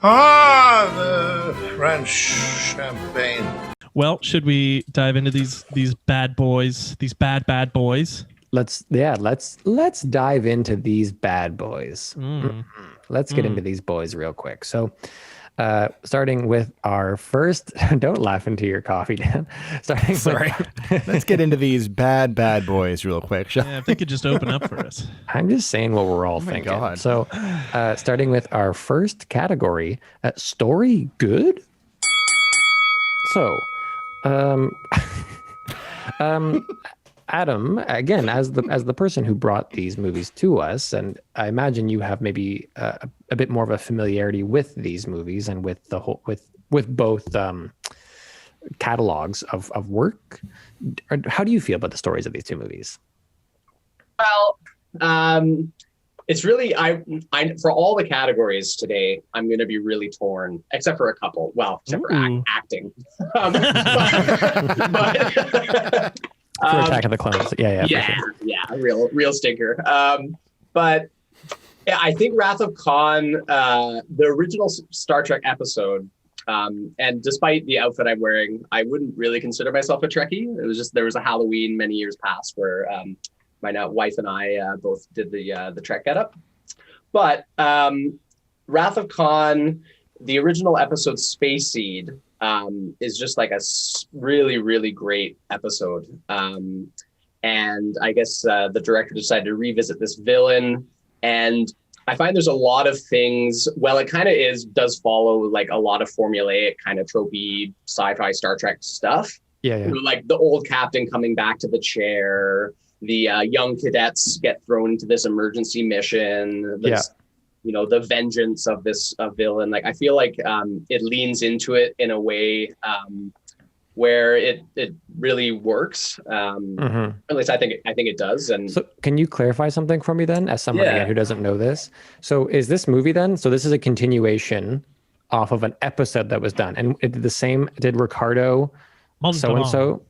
Ah, the French champagne. Well, should we dive into these bad boys, these bad boys? Let's dive into these bad boys. Let's get into these boys real quick. So, starting with our first, don't laugh into your coffee, Dan. Let's get into these bad boys real quick. Yeah, if they could just open up for us. I'm just saying what we're all thinking. God. So, starting with our first category, story good. So, Adam, again, as the person who brought these movies to us, and I imagine you have maybe a bit more of a familiarity with these movies and with the whole with both catalogs of work. How do you feel about the stories of these two movies? Well, it's really I for all the categories today, I'm going to be really torn, except for a couple. Well, except for acting. But For Attack of the Clones, yeah, real stinker. But yeah, I think Wrath of Khan, the original Star Trek episode, and despite the outfit I'm wearing, I wouldn't really consider myself a Trekkie. It was just there was a Halloween many years past where my now wife and I both did the Trek getup. But Wrath of Khan, the original episode Space Seed, is just like a really, really great episode. And I guess the director decided to revisit this villain. And I find there's a lot of things, well, it kind of does follow like a lot of formulaic kind of tropey sci-fi Star Trek stuff. Yeah. Like the old captain coming back to the chair, the young cadets get thrown into this emergency mission. The vengeance of this villain. Like I feel like it leans into it in a way where it really works. At least I think it does. And so, can you clarify something for me then, as someone again, who doesn't know this? So, is this movie then? So, this is a continuation off of an episode that was done, and it did the same. Did Ricardo so and so?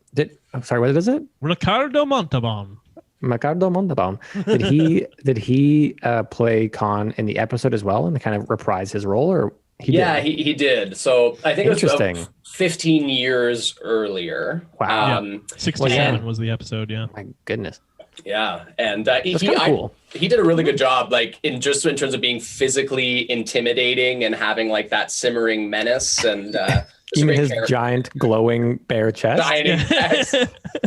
I'm sorry, what is it? Ricardo Montalban. Ricardo Montalban. Did he play Khan in the episode as well and kind of reprise his role, or he did. So I think it was interesting. about 15 years earlier. Wow. 67 was the episode. Yeah. My goodness. Yeah, and cool. He did a really good job, like in terms of being physically intimidating and having like that simmering menace and. Even his giant glowing bare chest.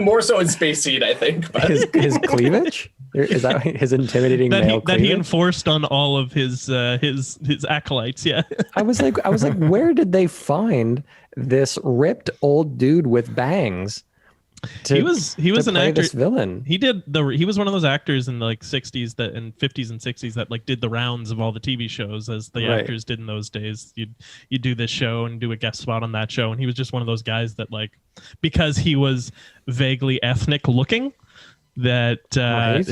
More so in Space Seed, I think. But. His cleavage? Is that his intimidating male cleavage? That he enforced on all of his acolytes, yeah. I was like, where did they find this ripped old dude with bangs? He was an actor. This villain. He was one of those actors in the like 60s that and 50s and 60s that like did the rounds of all the TV shows as the actors did in those days. You'd do this show and do a guest spot on that show, and he was just one of those guys that like because he was vaguely ethnic looking that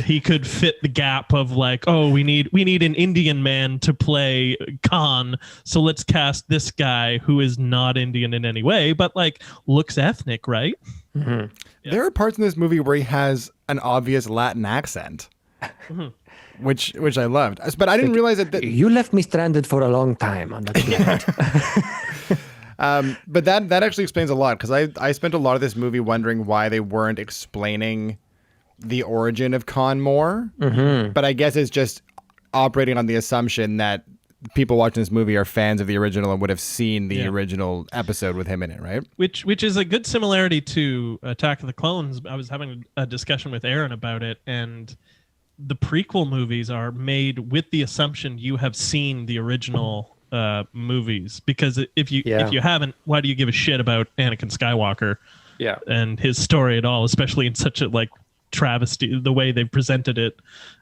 he could fit the gap of like, oh, we need an Indian man to play Khan, so let's cast this guy who is not Indian in any way but like looks ethnic, right? Yeah. There are parts in this movie where he has an obvious Latin accent, which I loved. But I didn't realize that you left me stranded for a long time on that planet. But that actually explains a lot, because I spent a lot of this movie wondering why they weren't explaining the origin of Khan more. But I guess it's just operating on the assumption that people watching this movie are fans of the original and would have seen the original episode with him in it, right? Which is a good similarity to Attack of the Clones. I was having a discussion with Aaron about it, and the prequel movies are made with the assumption you have seen the original movies, because if you haven't, why do you give a shit about Anakin Skywalker and his story at all, especially in such a like travesty the way they've presented it?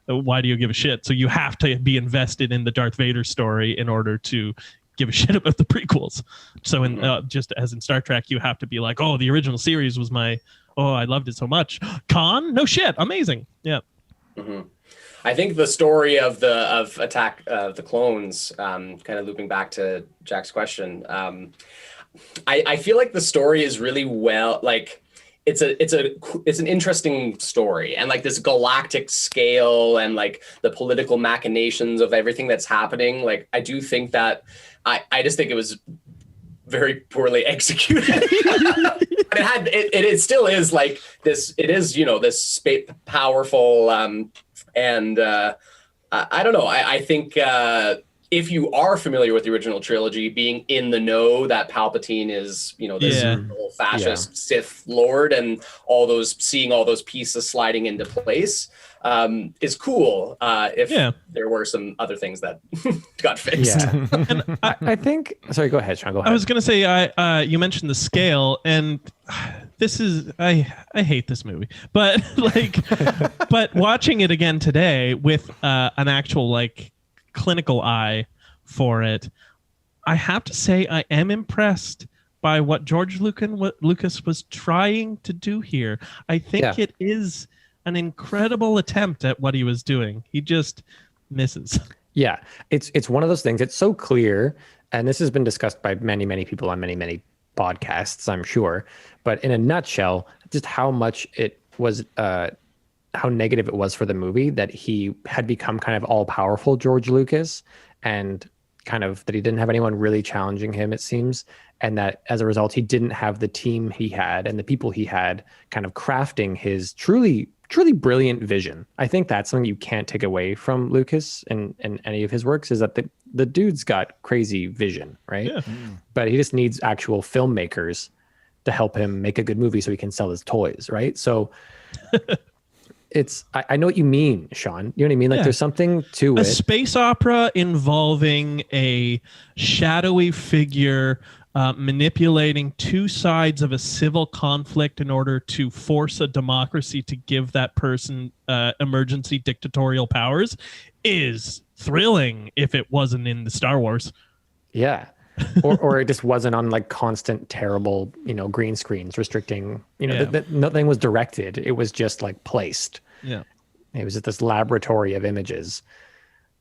Why do you give a shit? So you have to be invested in the Darth Vader story in order to give a shit about the prequels. So in just as in Star Trek, you have to be like, oh, the original series was I loved it so much. Khan, no shit, amazing. Yeah. I think the story of Attack of the Clones, kind of looping back to Jack's question, I feel like the story is really well, like it's an interesting story, and like this galactic scale and like the political machinations of everything that's happening. Like I do think that I just think it was very poorly executed. But it still is like this. It is, you know, this powerful and I don't know. I think if you are familiar with the original trilogy, being in the know that Palpatine is, you know, this fascist Sith Lord, and seeing all those pieces sliding into place is cool. If there were some other things that got fixed. Yeah. And I think. Sorry, go ahead, Sean. Go ahead. I was gonna say, you mentioned the scale, and this is I hate this movie, but like, but watching it again today with an actual like clinical eye for it, I have to say I am impressed by what George Lucas was trying to do here. I think it is an incredible attempt at what he was doing. He just misses. Yeah, it's one of those things. It's so clear, and this has been discussed by many people on many podcasts, I'm sure. But in a nutshell, just how much it was, how negative it was for the movie that he had become kind of all-powerful George Lucas, and kind of that he didn't have anyone really challenging him, it seems, and that as a result, he didn't have the team he had and the people he had kind of crafting his truly brilliant vision. I think that's something you can't take away from Lucas in any of his works, is that the dude's got crazy vision, right? Yeah. But he just needs actual filmmakers to help him make a good movie so he can sell his toys, right? So I know what you mean, Sean. You know what I mean? Like there's something to it. A space opera involving a shadowy figure manipulating two sides of a civil conflict in order to force a democracy to give that person emergency dictatorial powers is thrilling if it wasn't in the Star Wars. Yeah. or it just wasn't on like constant terrible, you know, green screens restricting, you know, that nothing was directed. It was just like placed. Yeah. It was just this laboratory of images.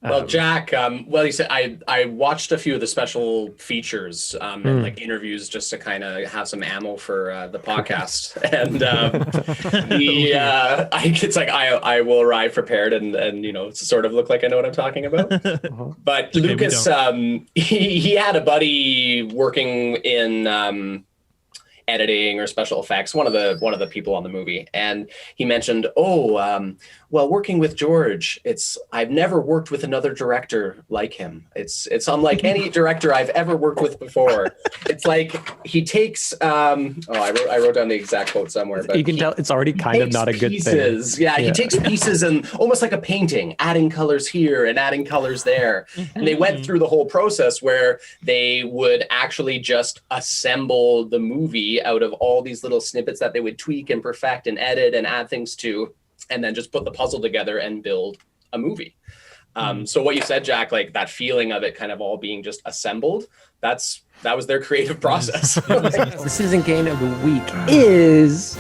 Well, Jack, you said I watched a few of the special features and like interviews just to kind of have some ammo for the podcast. And it's like I will arrive prepared and you know, sort of look like I know what I'm talking about. But Lucas, he had a buddy working in editing or special effects, one of the people on the movie, and he mentioned, well, working with George, I've never worked with another director like him. It's unlike any director I've ever worked with before. It's like he takes I wrote down the exact quote somewhere, but you can tell it's already kind of not a good thing. Yeah, he takes pieces and almost like a painting, adding colors here and adding colors there. And they went through the whole process where they would actually just assemble the movie out of all these little snippets that they would tweak and perfect and edit and add things to, and then just put the puzzle together and build a movie. So what you said, Jack, like that feeling of it kind of all being just assembled, that was their creative process. The Citizen Kane of the week is